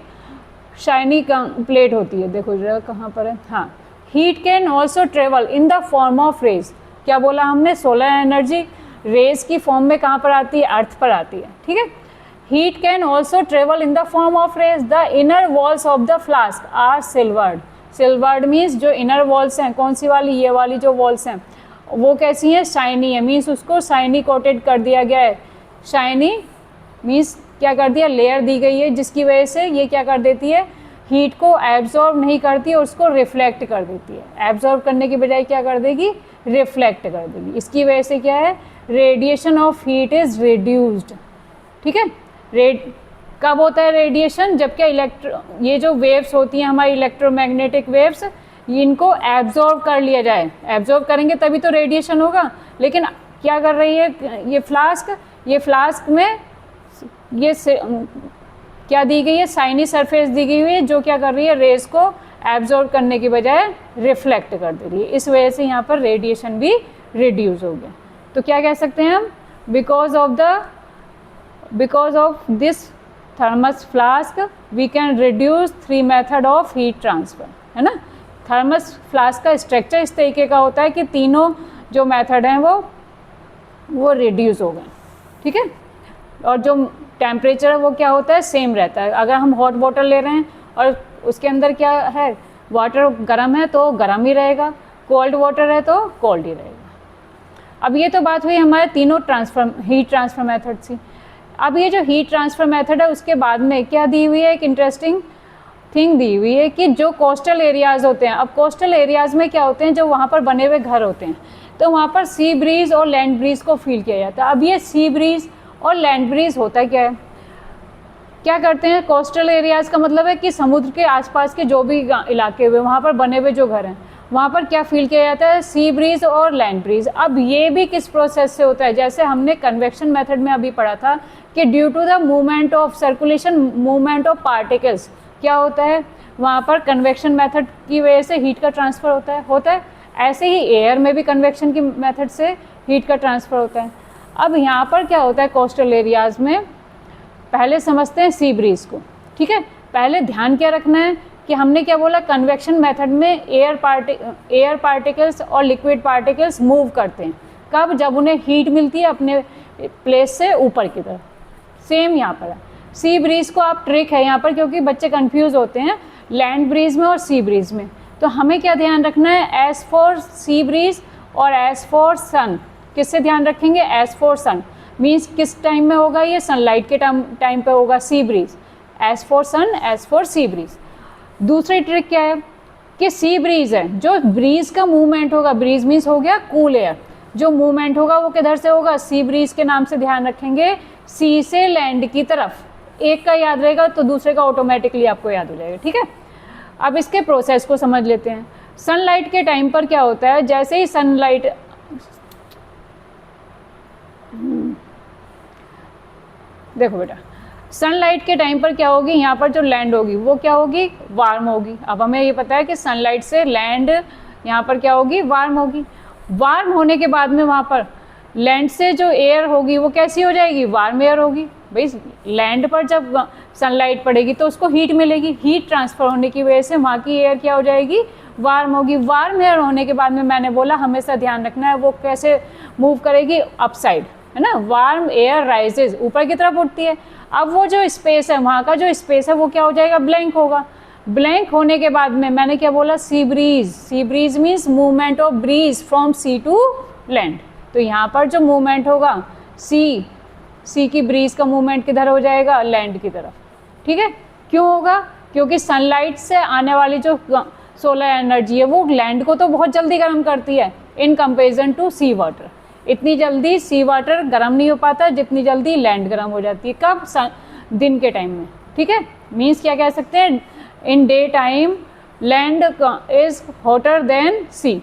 शाइनी प्लेट होती है, देखो जरा कहाँ पर है, हाँ, heat can also travel in the form of rays. क्या बोला हमने, सोलर एनर्जी रेज की फॉर्म में कहाँ पर आती है, अर्थ पर आती है, ठीक है। Heat can also travel in the form of rays, the inner walls of the flask are silvered. Silvered means जो इनर वॉल्स हैं, कौन सी वाली, ये वाली जो वॉल्स हैं वो कैसी हैं, शाइनी है, मीन्स उसको शाइनी कोटेड कर दिया गया है। शाइनी मीन्स क्या कर दिया, लेयर दी गई है, जिसकी वजह से ये क्या कर देती है, हीट को एब्जॉर्ब नहीं करती और उसको रिफ्लेक्ट कर देती है। एब्जॉर्ब करने की बजाय क्या कर देगी, रिफ्लेक्ट कर देगी। इसकी वजह से क्या है, radiation of heat is reduced, ठीक है। कब होता है रेडिएशन, जबकि ये जो वेव्स होती हैं हमारी इलेक्ट्रोमैग्नेटिक वेव्स, इनको एब्जॉर्ब कर लिया जाए, एब्जॉर्ब करेंगे तभी तो रेडिएशन होगा। लेकिन क्या कर रही है ये फ्लास्क में ये क्या दी गई है, शाइनी सरफेस दी गई हुई है, जो क्या कर रही है, रेज को एब्जॉर्ब करने की बजाय रिफ्लेक्ट कर दे रही है। इस वजह से यहाँ पर रेडिएशन भी रिड्यूस हो गया। तो क्या कह सकते हैं हम, because of this thermos flask we can reduce 3 method of heat transfer, है ना। थर्मस फ्लास्क का स्ट्रक्चर इस तरीके का होता है कि तीनों जो मेथड हैं वो रिड्यूस हो गए, ठीक है। और जो टेम्परेचर है वो क्या होता है, सेम रहता है। अगर हम हॉट वाटर ले रहे हैं और उसके अंदर क्या है, वाटर गर्म है तो गर्म ही रहेगा, कोल्ड वाटर है तो कोल्ड ही रहेगा। अब ये तो बात हुई हमारे तीनों हीट ट्रांसफ़र मेथड थी। अब ये जो हीट ट्रांसफ़र मेथड है उसके बाद में क्या दी हुई है, एक इंटरेस्टिंग थिंग दी हुई है कि जो कोस्टल एरियाज़ होते हैं, अब कोस्टल एरियाज़ में क्या होते हैं, जो वहाँ पर बने हुए घर होते हैं, तो वहाँ पर सी ब्रीज़ और लैंड ब्रीज़ को फील किया जाता है। अब ये सी ब्रीज़ और लैंड ब्रीज़ होता क्या है, क्या करते हैं, कोस्टल एरियाज़ का मतलब है कि समुद्र के आसपास के जो भी इलाके हुए वहाँ पर बने हुए जो घर हैं वहाँ पर क्या फील किया जाता है, सी ब्रीज़ और लैंड ब्रीज़। अब ये भी किस प्रोसेस से होता है, जैसे हमने कन्वेक्शन मेथड में अभी पढ़ा था कि due to the movement of circulation, movement of particles, क्या होता है वहाँ पर कन्वेक्शन मेथड की वजह से हीट का ट्रांसफ़र होता है। ऐसे ही एयर में भी कन्वेक्शन की मेथड से हीट का ट्रांसफ़र होता है। अब यहाँ पर क्या होता है कोस्टल एरियाज़ में, पहले समझते हैं सी ब्रीज़ को, ठीक है। पहले ध्यान क्या रखना है कि हमने क्या बोला, कन्वेक्शन मेथड में एयर पार्टिकल्स और लिक्विड पार्टिकल्स मूव करते हैं, कब, जब उन्हें हीट मिलती है अपने प्लेस से ऊपर की तरफ। सेम यहाँ पर है, सी ब्रीज़ को आप ट्रिक है यहाँ पर, क्योंकि बच्चे कंफ्यूज होते हैं लैंड ब्रीज़ में और सी ब्रीज़ में। तो हमें क्या ध्यान रखना है, एज फॉर सी ब्रीज़ और एज फॉर सन, किससे ध्यान रखेंगे, एज फॉर सन मीन्स किस टाइम में होगा, ये सनलाइट के टाइम पे होगा sea breeze, S for sun, S for sea breeze. दूसरी ट्रिक क्या है कि सी ब्रीज़ है, जो ब्रीज़ का मूवमेंट होगा, ब्रीज़ मीन्स हो गया कूल एयर, जो मूवमेंट होगा वो किधर से होगा, सी ब्रीज़ के नाम से ध्यान रखेंगे, सी से लैंड की तरफ। एक का याद रहेगा तो दूसरे का ऑटोमेटिकली आपको याद हो जाएगा, ठीक है। अब इसके प्रोसेस को समझ लेते हैं। सनलाइट के टाइम पर क्या होता है, जैसे ही सनलाइट, देखो बेटा, सनलाइट के टाइम पर क्या होगी, यहाँ पर जो लैंड होगी वो क्या होगी, वार्म होगी। अब हमें ये पता है कि सनलाइट से लैंड यहाँ पर क्या होगी, वार्म होगी। वार्म होने के बाद में वहाँ पर लैंड से जो एयर होगी वो कैसी हो जाएगी, वार्म एयर होगी। भाई लैंड पर जब सनलाइट पड़ेगी तो उसको हीट मिलेगी, हीट ट्रांसफ़र होने की वजह से वहाँ की एयर क्या हो जाएगी, वार्म होगी। वार्म एयर होने के बाद में मैंने बोला हमेशा ध्यान रखना है वो कैसे मूव करेगी, अपसाइड, है ना। वार्म एयर राइजेज, ऊपर की तरफ उठती है। अब वो जो स्पेस है, वहाँ का जो स्पेस है वो क्या हो जाएगा, ब्लैंक होगा। ब्लैंक होने के बाद में मैंने क्या बोला, sea breeze. Sea breeze means movement of breeze from sea to land. तो यहाँ पर जो मूवमेंट होगा, सी की ब्रीज का मूवमेंट किधर हो जाएगा, लैंड की तरफ, ठीक है। क्यों होगा, क्योंकि सनलाइट से आने वाली जो सोलर एनर्जी है वो लैंड को तो बहुत जल्दी गर्म करती है in comparison to sea water. इतनी जल्दी सी वाटर गर्म नहीं हो पाता जितनी जल्दी लैंड गर्म हो जाती है। कब, दिन के टाइम में, ठीक है। मीन्स क्या कह सकते हैं, in day time land is hotter than sea.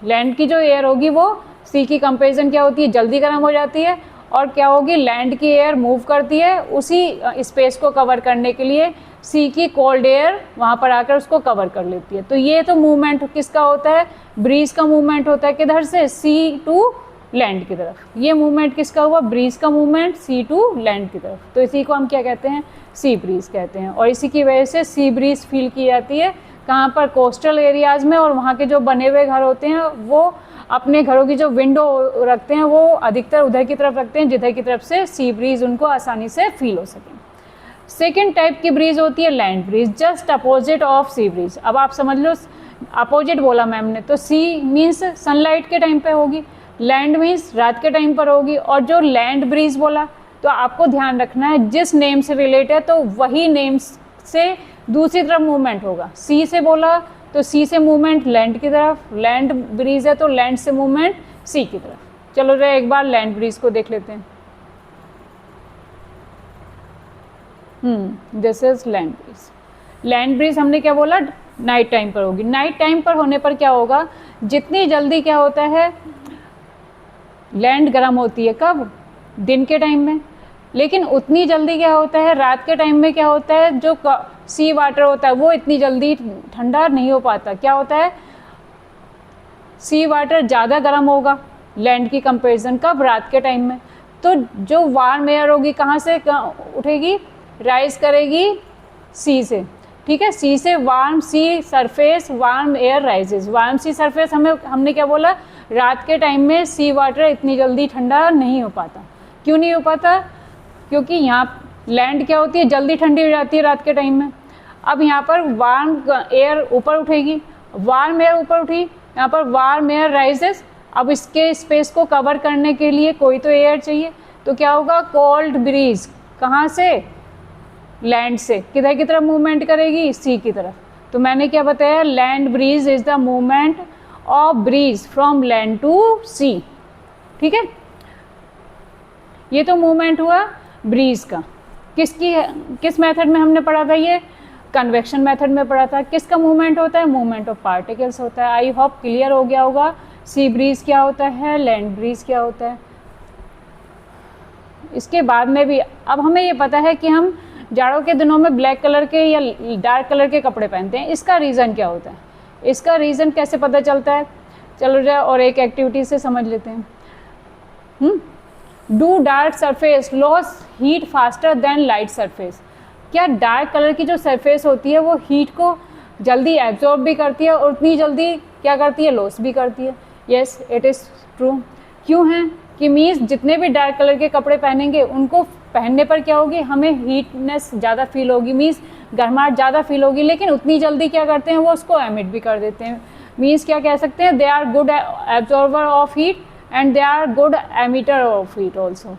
Land की जो एयर होगी वो सी की कंपेरिजन क्या होती है, जल्दी गर्म हो जाती है। और क्या होगी, लैंड की एयर मूव करती है उसी स्पेस को कवर करने के लिए, सी की कोल्ड एयर वहाँ पर आकर उसको कवर कर लेती है। तो ये तो मूवमेंट किसका होता है, ब्रीज का मूवमेंट होता है, किधर से, सी टू लैंड की तरफ। ये मूवमेंट किसका हुआ, ब्रीज का मूवमेंट सी टू लैंड की तरफ। तो इसी को हम क्या कहते हैं, सी ब्रीज कहते हैं। और इसी की वजह से सी ब्रीज फील की जाती है कहाँ पर, कोस्टल एरियाज़ में। और वहाँ के जो बने हुए घर होते हैं वो अपने घरों की जो विंडो रखते हैं वो अधिकतर उधर की तरफ रखते हैं जिधर की तरफ से सी ब्रीज उनको आसानी से फील हो सके। सेकेंड टाइप की ब्रीज होती है land breeze, just opposite of sea breeze. अब आप समझ लो, अपोजिट बोला मैम ने, तो सी मीन्स सनलाइट के टाइम पे होगी, लैंड मीन्स रात के टाइम पर होगी। और जो लैंड ब्रीज बोला तो आपको ध्यान रखना है जिस नेम से रिलेट है तो वही नेम से दूसरी तरफ मूवमेंट होगा। सी से बोला तो सी से मूवमेंट लैंड की तरफ, लैंड ब्रीज है तो लैंड से मूवमेंट सी की तरफ। चलो रे एक बार लैंड ब्रीज को देख लेते हैं। This is land breeze. Land breeze हमने क्या बोला, नाइट टाइम पर होगी। नाइट टाइम पर होने पर क्या होगा, जितनी जल्दी क्या होता है, लैंड गर्म होती है, कब, दिन के टाइम में। लेकिन उतनी जल्दी क्या होता है, रात के टाइम में क्या होता है, जो सी वाटर होता है वो इतनी जल्दी ठंडा नहीं हो पाता। क्या होता है, सी वाटर ज़्यादा गर्म होगा लैंड की कंपैरिजन, कब, रात के टाइम में। तो जो वार्म एयर होगी कहाँ से उठेगी, राइज करेगी सी से। ठीक है। सी से warm sea surface warm air rises. Warm sea surface हमने क्या बोला, रात के टाइम में सी वाटर इतनी जल्दी ठंडा नहीं हो पाता। क्यों नहीं हो पाता? क्योंकि यहाँ लैंड क्या होती है, जल्दी ठंडी हो जाती है रात के टाइम में। अब यहाँ पर वार्म एयर ऊपर उठेगी, वार्म एयर ऊपर उठी, यहाँ पर वार्म एयर राइजेस। अब इसके स्पेस को कवर करने के लिए कोई तो एयर चाहिए, तो क्या होगा, कोल्ड ब्रीज कहाँ से, लैंड से किधर की तरफ मूवमेंट करेगी, सी की तरफ। तो मैंने क्या बताया, land breeze is the movement of breeze from land to sea. ठीक है, ये तो मूवमेंट हुआ ब्रीज का। किस मेथड में हमने पढ़ा था, ये कन्वेक्शन मेथड में पढ़ा था। किसका मूवमेंट होता है, मूवमेंट ऑफ पार्टिकल्स होता है। आई होप क्लियर हो गया होगा, सी ब्रीज क्या होता है, लैंड ब्रीज क्या होता है। इसके बाद में भी अब हमें ये पता है कि हम जाड़ों के दिनों में ब्लैक कलर के या डार्क कलर के कपड़े पहनते हैं। इसका रीज़न क्या होता है, इसका रीज़न कैसे पता चलता है, चलो जरा और एक एक्टिविटी से समझ लेते हैं। Do dark surface loss heat faster than light surface. क्या डार्क कलर की जो सरफेस होती है वो हीट को जल्दी एब्जॉर्ब भी करती है और उतनी जल्दी क्या करती है, लॉस भी करती है। Yes, it is true. क्यों है कि मीन्स जितने भी डार्क कलर के कपड़े पहनेंगे उनको पहनने पर क्या होगी, हमें हीटनेस ज़्यादा फील होगी, मीन्स गर्माहट ज़्यादा फील होगी, लेकिन उतनी जल्दी क्या करते हैं वो उसको एमिट भी कर देते हैं। मीन्स क्या कह सकते हैं, they are good absorber of heat and they are good emitter of heat also.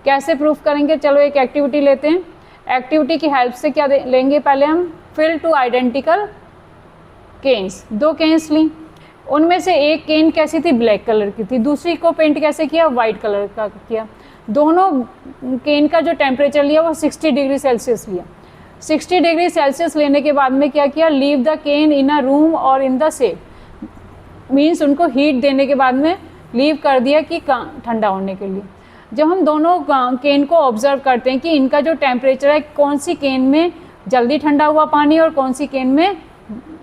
कैसे प्रूफ करेंगे, चलो एक एक्टिविटी लेते हैं। एक्टिविटी की हेल्प से क्या लेंगे, पहले हम fill two identical cans. 2 cans ली, उनमें से एक केन कैसी थी, ब्लैक कलर की थी, दूसरी को पेंट कैसे किया, वाइट कलर का किया। दोनों केन का जो टेम्परेचर लिया वो 60 डिग्री सेल्सियस लिया। 60 डिग्री सेल्सियस लेने के बाद में क्या किया, leave the can in a room और इन द सेफ, मीन्स उनको हीट देने के बाद में लीव कर दिया कि ठंडा होने के लिए। जब हम दोनों केन को ऑब्जर्व करते हैं कि इनका जो टेम्परेचर है, कौन सी केन में जल्दी ठंडा हुआ पानी और कौन सी केन में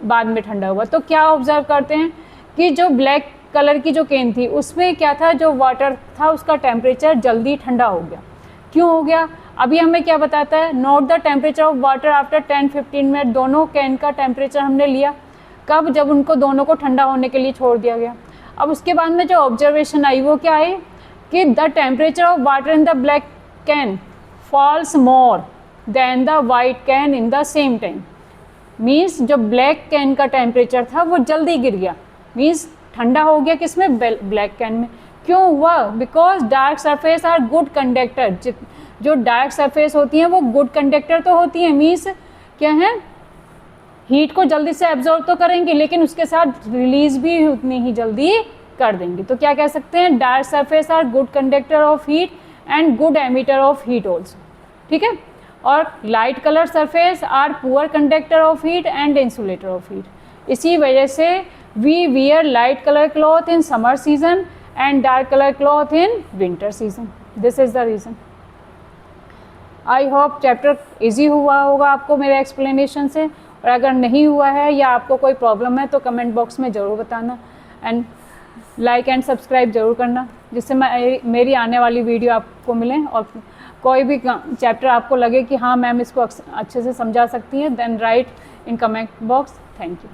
बाद में ठंडा हुआ, तो क्या ऑब्जर्व करते हैं कि जो ब्लैक कलर की जो केन थी उसमें क्या था, जो वाटर था उसका टेम्परेचर जल्दी ठंडा हो गया। क्यों हो गया, अभी हमें क्या बताता है, note the temperature of water after 10-15 minute. दोनों कैन का टेम्परेचर हमने लिया कब, जब उनको दोनों को ठंडा होने के लिए छोड़ दिया गया। अब उसके बाद में जो ऑब्जर्वेशन आई वो क्या आई कि the temperature of water in the black can falls more than the white can in the same time. मीन्स जो ब्लैक कैन का टेम्परेचर था वो जल्दी गिर गया, मीन्स ठंडा हो गया किसमें, ब्लैक कैन में। क्यों हुआ, because dark surface are good conductor. जो डार्क सरफेस होती हैं वो गुड कंडक्टर तो होती हैं, मीन्स क्या है, हीट को जल्दी से एब्जॉर्ब तो करेंगी लेकिन उसके साथ रिलीज भी उतनी ही जल्दी कर देंगी। तो क्या कह सकते हैं, dark surface are good conductor of heat and good emitter of heat also. ठीक है, और light colour surface are poor conductor of heat and insulator of heat. इसी वजह से we wear light colour cloth in summer season and dark colour cloth in winter season. This is the reason. I hope chapter easy हुआ होगा आपको मेरे एक्सप्लेनेशन से, और अगर नहीं हुआ है या आपको कोई प्रॉब्लम है तो कमेंट बॉक्स में ज़रूर बताना, एंड लाइक एंड सब्सक्राइब ज़रूर करना, जिससे मेरी आने वाली वीडियो आपको मिले। और कोई भी चैप्टर आपको लगे कि हाँ मैम इसको अच्छे से समझा सकती हैं, then write in comment box. Thank you.